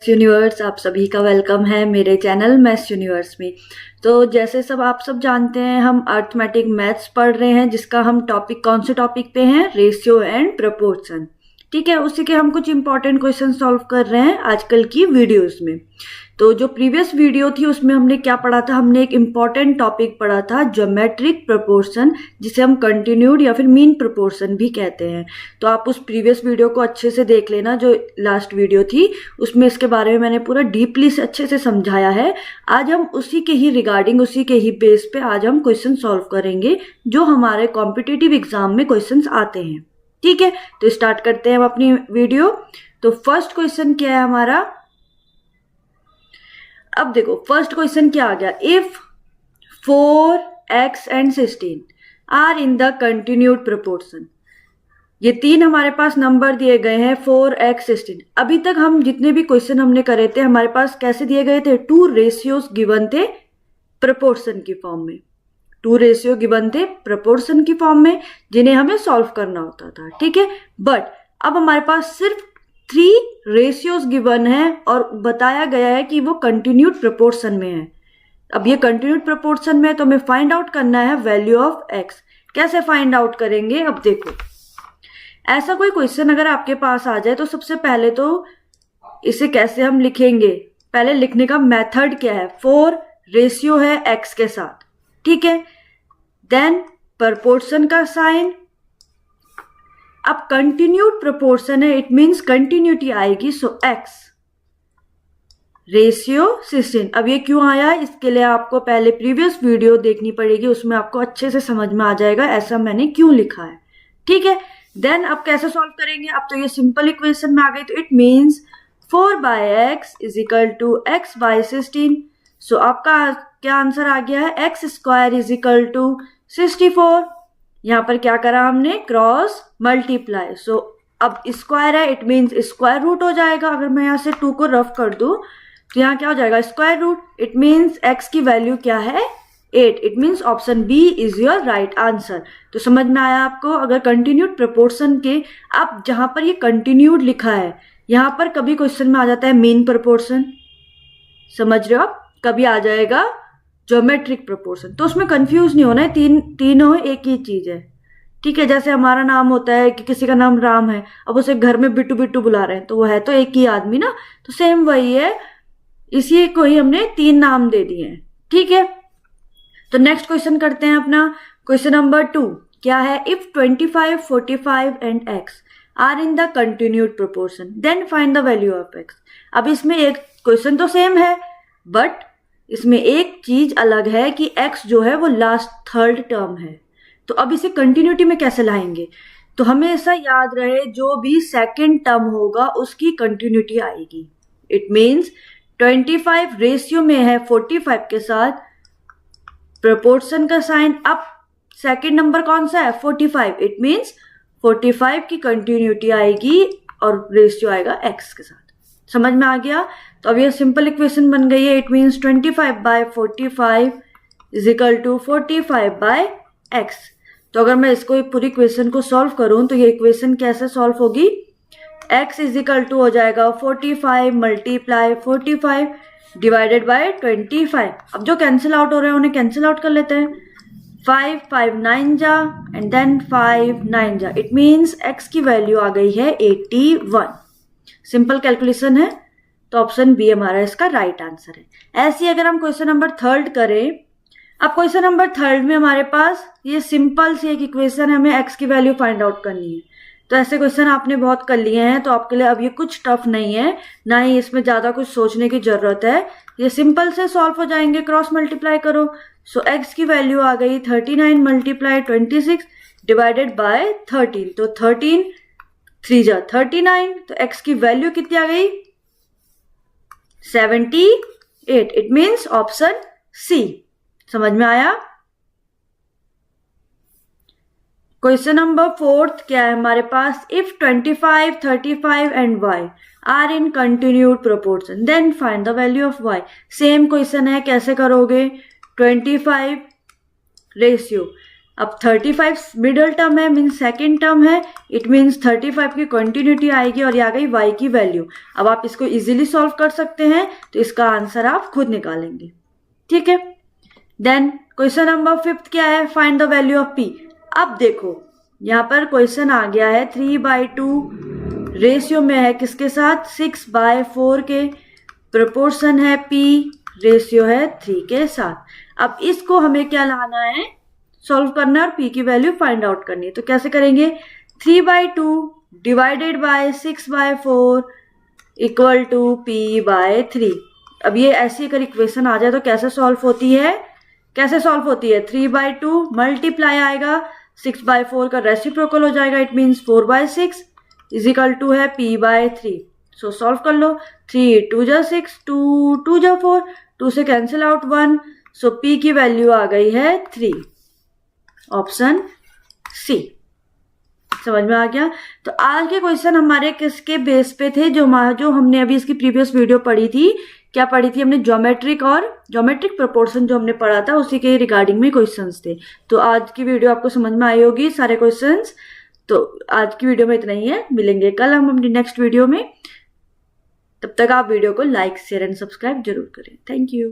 Universe, आप सभी का वेलकम है मेरे चैनल मैथ्स यूनिवर्स में। तो जैसे आप सब जानते हैं, हम अर्थमेटिक मैथ्स पढ़ रहे हैं, जिसका हम टॉपिक कौन से टॉपिक पे हैं? Ratio and proportion. ठीक है, उसी के हम कुछ इंपॉर्टेंट क्वेश्चन सॉल्व कर रहे हैं आजकल की वीडियोस में। तो जो प्रीवियस वीडियो थी उसमें हमने क्या पढ़ा था? हमने एक इम्पॉर्टेंट टॉपिक पढ़ा था, ज्योमेट्रिक प्रपोर्शन, जिसे हम कंटिन्यूड या फिर मीन प्रपोर्शन भी कहते हैं। तो आप उस प्रीवियस वीडियो को अच्छे से देख लेना, जो लास्ट वीडियो थी उसमें इसके बारे में मैंने पूरा डीपली से अच्छे से समझाया है। आज हम उसी के ही रिगार्डिंग, उसी के ही बेस पे आज हम क्वेश्चन सॉल्व करेंगे जो हमारे कॉम्पिटिटिव एग्जाम में क्वेश्चन आते हैं। ठीक है, तो स्टार्ट करते हैं हम अपनी वीडियो। तो फर्स्ट क्वेश्चन क्या है हमारा? अब देखो फर्स्ट क्वेश्चन क्या आ गया? If 4x and 16 are in the continued proportion. ये तीन हमारे पास नंबर दिए गए हैं, 4x 16। अभी तक हम जितने भी क्वेश्चन हमने करे थे हमारे पास कैसे दिए गए थे? टू रेशियोज गिवन थे प्रपोर्शन की फॉर्म में, टू रेशियो गिवन थे प्रपोर्शन की फॉर्म में, जिन्हें हमें सॉल्व करना होता था। ठीक है, बट अब हमारे पास सिर्फ 3 रेशियोज गिवन है और बताया गया है कि वो कंटिन्यूड प्रपोर्शन में है। अब ये कंटिन्यूड प्रपोर्शन में है तो हमें फाइंड आउट करना है वैल्यू ऑफ x। कैसे फाइंड आउट करेंगे? अब देखो, ऐसा कोई क्वेश्चन अगर आपके पास आ जाए तो सबसे पहले तो इसे कैसे हम लिखेंगे? पहले लिखने का मेथड क्या है? 4 रेशियो है x के साथ, ठीक है। देन प्रपोर्शन का साइन। अब कंटिन्यूड प्रपोर्शन है, इट मींस कंटिन्यूटी आएगी, सो x रेशियो 16। अब ये क्यों आया, इसके लिए आपको पहले प्रीवियस वीडियो देखनी पड़ेगी, उसमें आपको अच्छे से समझ में आ जाएगा ऐसा मैंने क्यों लिखा है। ठीक है, देन अब कैसे सॉल्व करेंगे? अब तो ये सिंपल इक्वेशन में आ गई, तो it means 4/x is equal to x/16। So आपका क्या आंसर आ गया है? x² is equal to 64। यहां पर क्या करा हमने? Cross multiply. सो अब स्क्वायर है, इट मींस स्क्वायर रूट हो जाएगा। अगर मैं यहां से 2 को रफ कर दूं तो यहाँ क्या हो जाएगा? Square root. It means x की वैल्यू क्या है? 8। It means option B is your right answer. तो समझ में आया आपको? अगर कंटिन्यूड प्रपोर्शन के, अब जहां पर ये कंटिन्यूड लिखा है यहां पर कभी क्वेश्चन में आ जाता है मीन प्रपोर्शन, समझ रहे हो आप? कभी आ जाएगा ज्योमेट्रिक प्रपोर्शन, तो उसमें कंफ्यूज नहीं होना है, तीनों एक ही चीज है। ठीक है, जैसे हमारा नाम होता है कि किसी का नाम राम है, अब उसे घर में बिट्टू बिट्टू बुला रहे हैं तो वो है तो एक ही आदमी ना, तो सेम वही है, इसी को ही हमने 3 नाम दे दिए हैं। ठीक है, तो नेक्स्ट क्वेश्चन करते हैं अपना क्वेश्चन नंबर 2। क्या है? If 25, 45 and x are in the continued proportion then find the value of x। अब इसमें एक क्वेश्चन तो सेम है, बट इसमें एक चीज अलग है कि x जो है वो लास्ट थर्ड टर्म है। तो अब इसे कंटिन्यूटी में कैसे लाएंगे? तो हमेशा याद रहे, जो भी सेकंड टर्म होगा उसकी कंटिन्यूटी आएगी। इट मींस 25 रेशियो में है 45 के साथ, प्रपोर्शन का साइन। अब सेकंड नंबर कौन सा है? 45। इट मींस 45 की कंटिन्यूटी आएगी और रेशियो आएगा x के साथ। समझ में आ गया? तो अब ये सिंपल इक्वेशन बन गई है। It means 25/45 is equal to 45/x। तो अगर मैं इसको पूरी इक्वेशन को सॉल्व करूं तो ये इक्वेशन कैसे सॉल्व होगी? x इज इक्वल टू हो जाएगा 45 मल्टीप्लाई 45 डिवाइडेड बाय 25। अब जो कैंसिल आउट हो रहे हैं उन्हें कैंसिल आउट कर लेते हैं। 5 5 9 जा एंड देन 5 9 जा। इट मींस x की वैल्यू आ गई है 81। सिंपल कैलकुलेशन है, तो ऑप्शन बी हमारा इसका राइट आंसर है। ऐसे अगर हम क्वेश्चन नंबर 3 करें, अब क्वेश्चन नंबर 3 में हमारे पास ये सिंपल सी एक इक्वेशन है, हमें x की वैल्यू फाइंड आउट करनी है। तो ऐसे क्वेश्चन आपने बहुत कर लिए हैं, तो आपके लिए अब ये कुछ टफ नहीं है, ना ही इसमें ज्यादा कुछ सोचने की जरूरत है, ये सिंपल से सॉल्व हो जाएंगे। क्रॉस मल्टीप्लाई करो, सो x की वैल्यू आ गई 39 मल्टीप्लाई 26 डिवाइडेड बाय 13। तो 13 3 जा 39, तो x की वैल्यू कितनी आ गई? 78। It means option C. समझ में आया? क्वेश्चन नंबर 4 क्या है हमारे पास? If 25, 35 and y are in continued proportion then find the value of y। Same question है, कैसे करोगे? 25 रेशियो अब 35 मिडल टर्म है, मीन्स सेकेंड टर्म है, इट मीन्स 35 की कंटिन्यूटी आएगी और ये आ गई y की वैल्यू। अब आप इसको इजीली सॉल्व कर सकते हैं, तो इसका आंसर आप खुद निकालेंगे। ठीक है, देन क्वेश्चन नंबर 5 क्या है, find the value of p। अब देखो यहाँ पर क्वेश्चन आ गया है 3/2 रेशियो में है, किसके साथ, 6/4 के, प्रोपोर्शन है p, रेशियो है 3 के साथ। अब इसको हमें क्या लाना है, सॉल्व करना है और p की वैल्यू फाइंड आउट करनी है। तो कैसे करेंगे, 3/2 divided by 6/4 equal to p/3। अब ये ऐसी अगर इक्वेशन आ जाए तो कैसे सॉल्व होती है, 3/2 मल्टीप्लाई आएगा 6/4 का रेसिप्रोकल हो जाएगा, it means 4/6 is equal to है p/3। सो सॉल्व कर लो, 3 2 जा 6, 2 2 जा 4, 2 से कैंसिल आउट 1, सो p की वैल्यू आ गई है 3, ऑप्शन सी। समझ में आ गया। तो आज के क्वेश्चन हमारे किसके बेस पे थे, जो हमने अभी इसकी प्रीवियस वीडियो पढ़ी थी, क्या पढ़ी थी हमने, ज्योमेट्रिक प्रोपोर्शन जो हमने पढ़ा था उसी के रिगार्डिंग में क्वेश्चंस थे। तो आज की वीडियो आपको समझ में आई होगी सारे क्वेश्चंस। तो आज की वीडियो में इतना ही है, मिलेंगे कल हम अपनी नेक्स्ट वीडियो में। तब तक आप वीडियो को लाइक शेयर एंड सब्सक्राइब जरूर करें। Thank you.